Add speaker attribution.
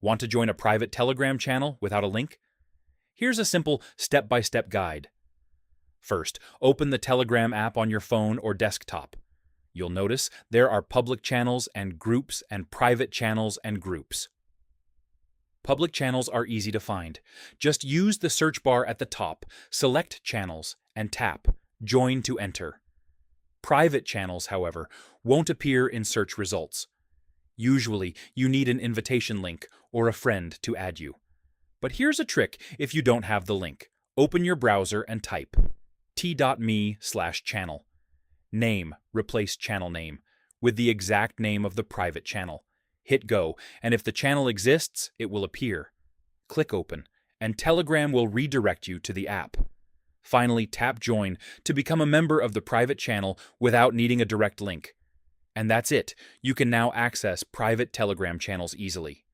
Speaker 1: Want to join a private Telegram channel without a link? Here's a simple step-by-step guide. First, open the Telegram app on your phone or desktop. You'll notice there are public channels and groups and private channels and groups. Public channels are easy to find. Just use the search bar at the top, select Channels, and tap Join to enter. Private channels, however, won't appear in search results. Usually, you need an invitation link or a friend to add you. But here's a trick if you don't have the link. Open your browser and type t.me/channel. Name, replace channel name with the exact name of the private channel. Hit go, and if the channel exists, it will appear. Click Open, and Telegram will redirect you to the app. Finally, tap Join to become a member of the private channel without needing a direct link. And that's it. You can now access private Telegram channels easily.